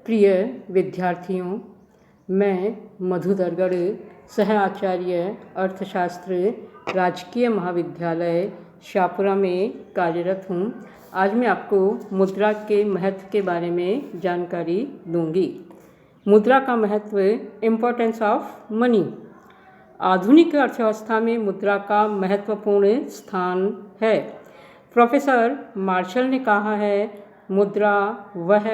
प्रिय विद्यार्थियों, मैं मधुदरगढ़ सह आचार्य अर्थशास्त्र राजकीय महाविद्यालय शाहपुरा में कार्यरत हूँ। आज मैं आपको मुद्रा के महत्व के बारे में जानकारी दूंगी। मुद्रा का महत्व, इम्पोर्टेंस ऑफ मनी। आधुनिक अर्थव्यवस्था में मुद्रा का महत्वपूर्ण स्थान है। प्रोफेसर मार्शल ने कहा है, मुद्रा वह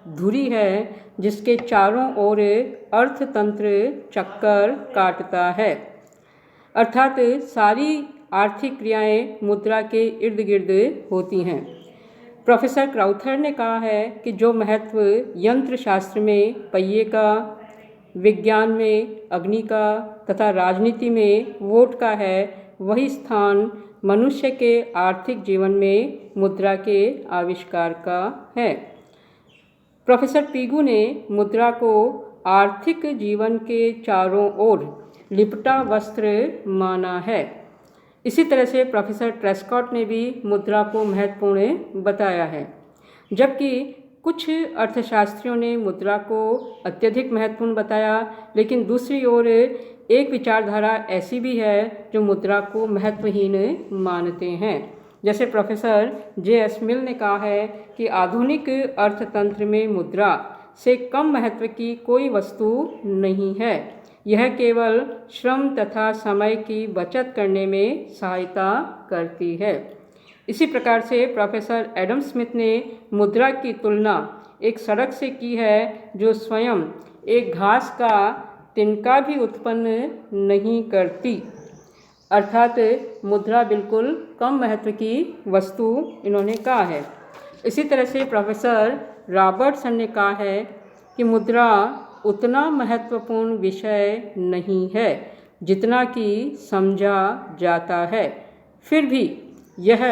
धुरी है जिसके चारों ओर अर्थतंत्र चक्कर काटता है। अर्थात सारी आर्थिक क्रियाएं मुद्रा के इर्द गिर्द होती हैं। प्रोफेसर क्राउथर ने कहा है कि जो महत्व यंत्र शास्त्र में पहिए का, विज्ञान में अग्नि का तथा राजनीति में वोट का है, वही स्थान मनुष्य के आर्थिक जीवन में मुद्रा के आविष्कार का है। प्रोफेसर पीगू ने मुद्रा को आर्थिक जीवन के चारों ओर लिपटा वस्त्र माना है। इसी तरह से प्रोफेसर ट्रेस्कॉट ने भी मुद्रा को महत्वपूर्ण बताया है, जबकि कुछ अर्थशास्त्रियों ने मुद्रा को अत्यधिक महत्वपूर्ण बताया। लेकिन दूसरी ओर एक विचारधारा ऐसी भी है जो मुद्रा को महत्वहीन मानते हैं। जैसे प्रोफेसर J.S. मिल ने कहा है कि आधुनिक अर्थतंत्र में मुद्रा से कम महत्व की कोई वस्तु नहीं है। यह केवल श्रम तथा समय की बचत करने में सहायता करती है। इसी प्रकार से प्रोफेसर एडम स्मिथ ने मुद्रा की तुलना एक सड़क से की है जो स्वयं एक घास का तिनका भी उत्पन्न नहीं करती। अर्थात मुद्रा बिल्कुल कम महत्व की वस्तु इन्होंने कहा है। इसी तरह से प्रोफेसर रॉबर्टसन ने कहा है कि मुद्रा उतना महत्वपूर्ण विषय नहीं है जितना कि समझा जाता है। फिर भी यह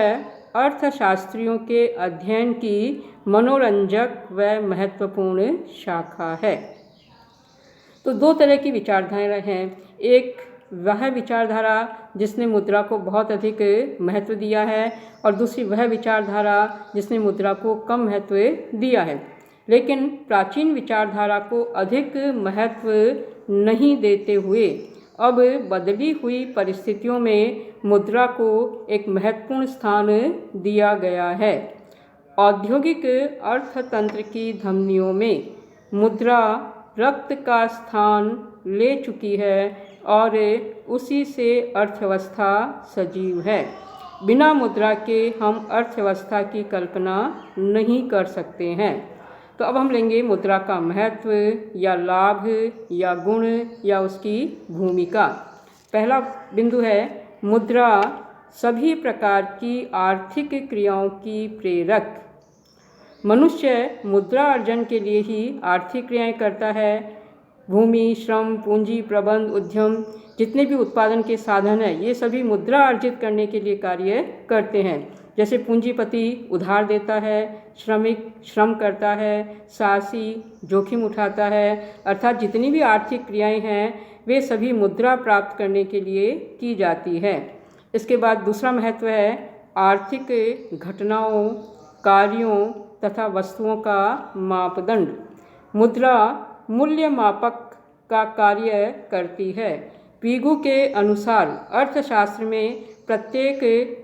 अर्थशास्त्रियों के अध्ययन की मनोरंजक व महत्वपूर्ण शाखा है। तो दो तरह की विचारधाराएं हैं। एक वह विचारधारा जिसने मुद्रा को बहुत अधिक महत्व दिया है, और दूसरी वह विचारधारा जिसने मुद्रा को कम महत्व दिया है। लेकिन प्राचीन विचारधारा को अधिक महत्व नहीं देते हुए अब बदली हुई परिस्थितियों में मुद्रा को एक महत्वपूर्ण स्थान दिया गया है। औद्योगिक अर्थतंत्र की धमनियों में मुद्रा रक्त का स्थान ले चुकी है और उसी से अर्थव्यवस्था सजीव है। बिना मुद्रा के हम अर्थव्यवस्था की कल्पना नहीं कर सकते हैं। तो अब हम लेंगे मुद्रा का महत्व या लाभ या गुण या उसकी भूमिका। पहला बिंदु है, मुद्रा सभी प्रकार की आर्थिक क्रियाओं की प्रेरक। मनुष्य मुद्रा अर्जन के लिए ही आर्थिक क्रियाएं करता है। भूमि, श्रम, पूंजी, प्रबंध, उद्यम, जितने भी उत्पादन के साधन हैं, ये सभी मुद्रा अर्जित करने के लिए कार्य करते हैं। जैसे पूंजीपति उधार देता है, श्रमिक श्रम करता है, साहसी जोखिम उठाता है। अर्थात जितनी भी आर्थिक क्रियाएं हैं वे सभी मुद्रा प्राप्त करने के लिए की जाती है। इसके बाद दूसरा महत्व है आर्थिक घटनाओं, कार्यों तथा वस्तुओं का मापदंड। मुद्रा मूल्य मापक का कार्य करती है। पीगू के अनुसार अर्थशास्त्र में प्रत्येक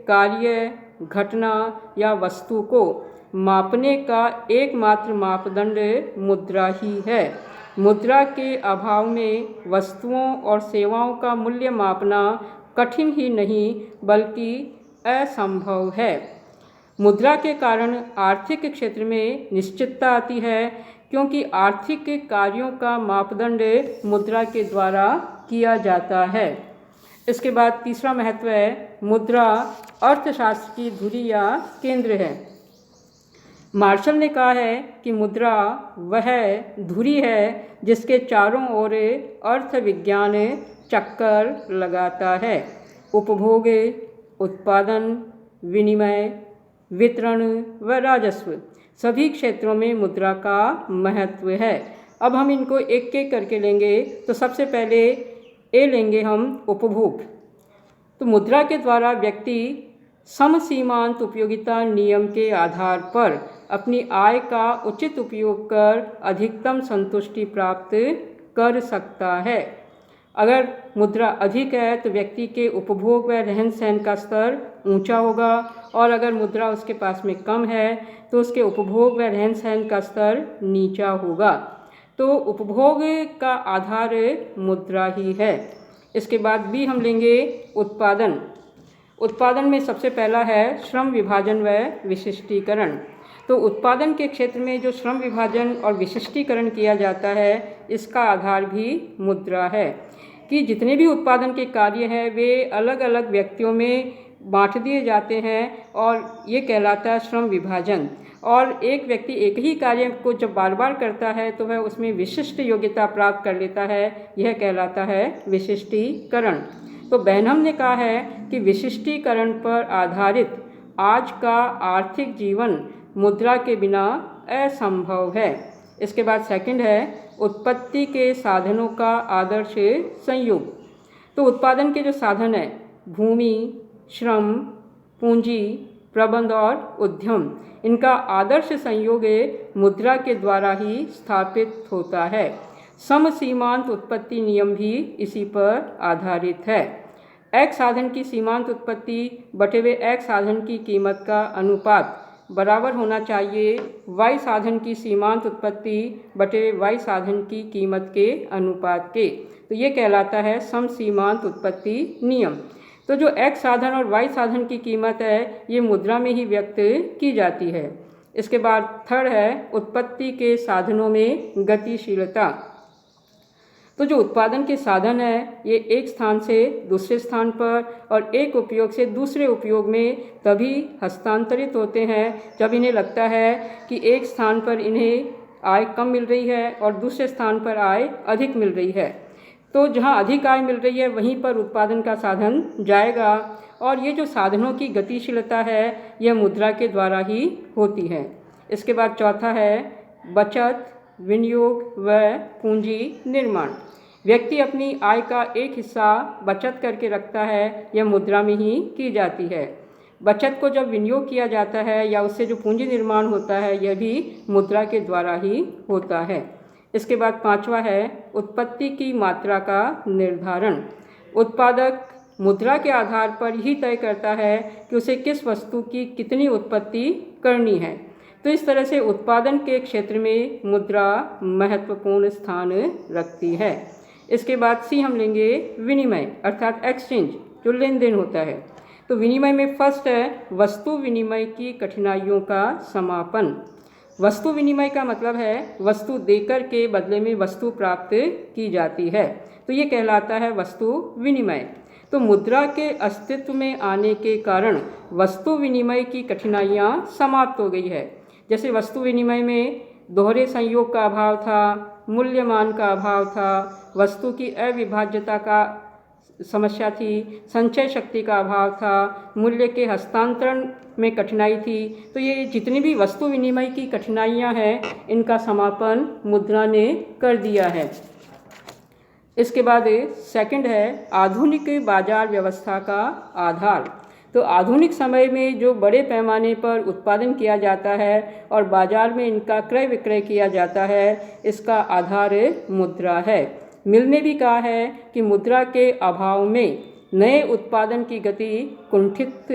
कार्य, घटना या वस्तु को मापने का एकमात्र मापदंड मुद्रा ही है। मुद्रा के अभाव में वस्तुओं और सेवाओं का मूल्य मापना कठिन ही नहीं बल्कि असंभव है। मुद्रा के कारण आर्थिक क्षेत्र में निश्चितता आती है, क्योंकि आर्थिक कार्यों का मापदंड मुद्रा के द्वारा किया जाता है। इसके बाद तीसरा महत्व है, मुद्रा अर्थशास्त्र की धुरी या केंद्र है। मार्शल ने कहा है कि मुद्रा वह धुरी है जिसके चारों ओर अर्थ विज्ञान चक्कर लगाता है। उपभोग, उत्पादन, विनिमय, वितरण व राजस्व, सभी क्षेत्रों में मुद्रा का महत्व है। अब हम इनको एक एक करके लेंगे। तो सबसे पहले ए लेंगे हम उपभोग। तो मुद्रा के द्वारा व्यक्ति समसीमांत उपयोगिता नियम के आधार पर अपनी आय का उचित उपयोग कर अधिकतम संतुष्टि प्राप्त कर सकता है। अगर मुद्रा अधिक है तो व्यक्ति के उपभोग व रहन सहन का स्तर ऊंचा होगा, और अगर मुद्रा उसके पास में कम है तो उसके उपभोग व रहन सहन का स्तर नीचा होगा। तो उपभोग का आधार मुद्रा ही है। इसके बाद भी हम लेंगे उत्पादन। उत्पादन में सबसे पहला है श्रम विभाजन व विशिष्टीकरण। तो उत्पादन के क्षेत्र में जो श्रम विभाजन और विशिष्टीकरण किया जाता है, इसका आधार भी मुद्रा है कि जितने भी उत्पादन के कार्य हैं वे अलग अलग व्यक्तियों में बांट दिए जाते हैं, और ये कहलाता है श्रम विभाजन। और एक व्यक्ति एक ही कार्य को जब बार बार करता है तो वह उसमें विशिष्ट योग्यता प्राप्त कर लेता है, यह कहलाता है विशिष्टीकरण। तो बेनहम ने कहा है कि विशिष्टीकरण पर आधारित आज का आर्थिक जीवन मुद्रा के बिना असंभव है। इसके बाद सेकंड है उत्पत्ति के साधनों का आदर्श संयोग। तो उत्पादन के जो साधन है, भूमि, श्रम, पूंजी, प्रबंध और उद्यम, इनका आदर्श संयोग मुद्रा के द्वारा ही स्थापित होता है। समसीमांत उत्पत्ति नियम भी इसी पर आधारित है। एक साधन की सीमांत उत्पत्ति बटे हुए एक साधन की कीमत का अनुपात बराबर होना चाहिए y साधन की सीमांत उत्पत्ति बटे y साधन की कीमत के अनुपात के। तो ये कहलाता है समसीमांत उत्पत्ति नियम। तो जो x साधन और y साधन की कीमत है, ये मुद्रा में ही व्यक्त की जाती है। इसके बाद थर्ड है उत्पत्ति के साधनों में गतिशीलता। तो जो उत्पादन के साधन है, ये एक स्थान से दूसरे स्थान पर और एक उपयोग से दूसरे उपयोग में तभी हस्तांतरित होते हैं जब इन्हें लगता है कि एक स्थान पर इन्हें आय कम मिल रही है और दूसरे स्थान पर आय अधिक मिल रही है। तो जहाँ अधिक आय मिल रही है वहीं पर उत्पादन का साधन जाएगा, और ये जो साधनों की गतिशीलता है यह मुद्रा के द्वारा ही होती है। इसके बाद चौथा है बचत, विनियोग व पूंजी निर्माण। व्यक्ति अपनी आय का एक हिस्सा बचत करके रखता है, यह मुद्रा में ही की जाती है। बचत को जब विनियोग किया जाता है या उससे जो पूंजी निर्माण होता है, यह भी मुद्रा के द्वारा ही होता है। इसके बाद पांचवा है उत्पत्ति की मात्रा का निर्धारण। उत्पादक मुद्रा के आधार पर ही तय करता है कि उसे किस वस्तु की कितनी उत्पत्ति करनी है। तो इस तरह से उत्पादन के क्षेत्र में मुद्रा महत्वपूर्ण स्थान रखती है। इसके बाद सी हम लेंगे विनिमय अर्थात एक्सचेंज, जो लेन देन होता है। तो विनिमय में फर्स्ट है वस्तु विनिमय की कठिनाइयों का समापन। वस्तु विनिमय का मतलब है वस्तु देकर के बदले में वस्तु प्राप्त की जाती है, तो ये कहलाता है वस्तु विनिमय। तो मुद्रा के अस्तित्व में आने के कारण वस्तु विनिमय की कठिनाइयाँ समाप्त हो गई है। जैसे वस्तु विनिमय में दोहरे संयोग का अभाव था, मूल्यमान का अभाव था, वस्तु की अविभाज्यता का समस्या थी, संचय शक्ति का अभाव था, मूल्य के हस्तांतरण में कठिनाई थी। तो ये जितनी भी वस्तु विनिमय की कठिनाइयाँ हैं, इनका समापन मुद्रा ने कर दिया है। इसके बाद सेकंड है आधुनिक बाजार व्यवस्था का आधार। तो आधुनिक समय में जो बड़े पैमाने पर उत्पादन किया जाता है और बाजार में इनका क्रय विक्रय किया जाता है, इसका आधार मुद्रा है। मिल ने भी कहा है कि मुद्रा के अभाव में नए उत्पादन की गति कुंठित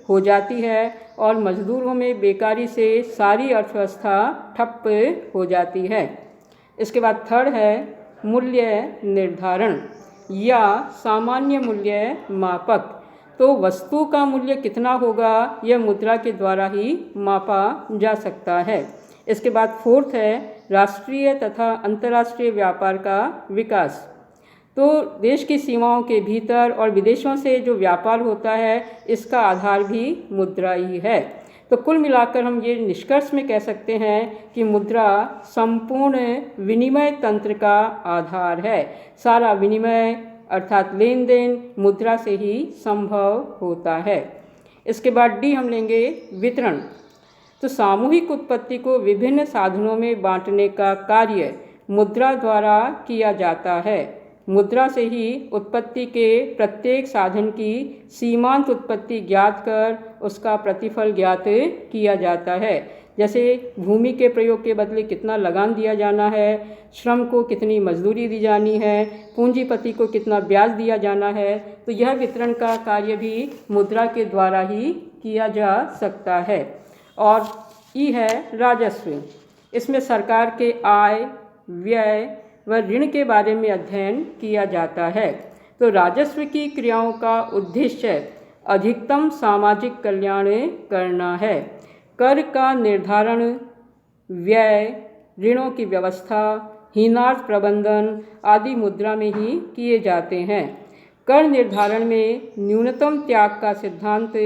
हो जाती है और मजदूरों में बेकारी से सारी अर्थव्यवस्था ठप हो जाती है। इसके बाद थर्ड है मूल्य निर्धारण या सामान्य मूल्य मापक। तो वस्तु का मूल्य कितना होगा, यह मुद्रा के द्वारा ही मापा जा सकता है। इसके बाद फोर्थ है राष्ट्रीय तथा अंतर्राष्ट्रीय व्यापार का विकास। तो देश की सीमाओं के भीतर और विदेशों से जो व्यापार होता है, इसका आधार भी मुद्रा ही है। तो कुल मिलाकर हम ये निष्कर्ष में कह सकते हैं कि मुद्रा संपूर्ण विनिमय तंत्र का आधार है। सारा विनिमय अर्थात लेन देन मुद्रा से ही संभव होता है। इसके बाद डी हम लेंगे वितरण। तो सामूहिक उत्पत्ति को विभिन्न साधनों में बांटने का कार्य मुद्रा द्वारा किया जाता है। मुद्रा से ही उत्पत्ति के प्रत्येक साधन की सीमांत उत्पत्ति ज्ञात कर उसका प्रतिफल ज्ञात किया जाता है। जैसे भूमि के प्रयोग के बदले कितना लगान दिया जाना है, श्रम को कितनी मजदूरी दी जानी है, पूंजीपति को कितना ब्याज दिया जाना है। तो यह वितरण का कार्य भी मुद्रा के द्वारा ही किया जा सकता है। और ई है राजस्व। इसमें सरकार के आय, व्यय व ऋण के बारे में अध्ययन किया जाता है। तो राजस्व की क्रियाओं का उद्देश्य अधिकतम सामाजिक कल्याण करना है। कर का निर्धारण, व्यय, ऋणों की व्यवस्था, हीनार्थ प्रबंधन आदि मुद्रा में ही किए जाते हैं। कर निर्धारण में न्यूनतम त्याग का सिद्धांत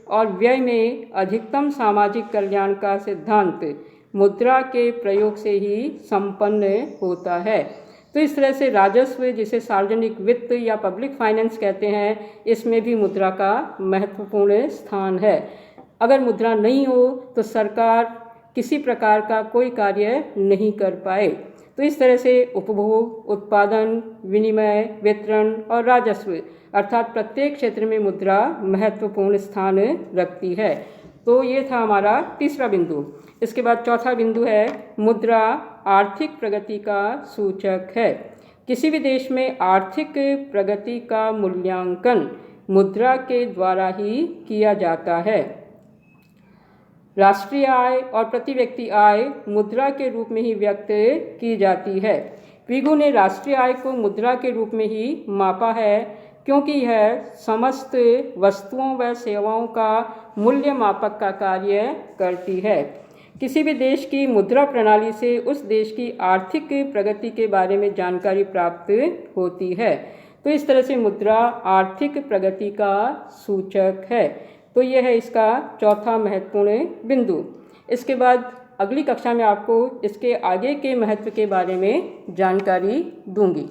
और व्यय में अधिकतम सामाजिक कल्याण का सिद्धांत मुद्रा के प्रयोग से ही संपन्न होता है। तो इस तरह से राजस्व, जिसे सार्वजनिक वित्त या पब्लिक फाइनेंस कहते हैं, इसमें भी मुद्रा का महत्वपूर्ण स्थान है। अगर मुद्रा नहीं हो तो सरकार किसी प्रकार का कोई कार्य नहीं कर पाए। तो इस तरह से उपभोग, उत्पादन, विनिमय, वितरण और राजस्व अर्थात प्रत्येक क्षेत्र में मुद्रा महत्वपूर्ण स्थान रखती है। तो ये था हमारा तीसरा बिंदु। इसके बाद चौथा बिंदु है मुद्रा आर्थिक प्रगति का सूचक है। किसी भी देश में आर्थिक प्रगति का मूल्यांकन मुद्रा के द्वारा ही किया जाता है। राष्ट्रीय आय और प्रति व्यक्ति आय मुद्रा के रूप में ही व्यक्त की जाती है। पिगू ने राष्ट्रीय आय को मुद्रा के रूप में ही मापा है, क्योंकि यह समस्त वस्तुओं व सेवाओं का मूल्य मापक का कार्य करती है। किसी भी देश की मुद्रा प्रणाली से उस देश की आर्थिक प्रगति के बारे में जानकारी प्राप्त होती है। तो इस तरह से मुद्रा आर्थिक प्रगति का सूचक है। तो यह है इसका चौथा महत्वपूर्ण बिंदु। इसके बाद अगली कक्षा में आपको इसके आगे के महत्व के बारे में जानकारी दूंगी।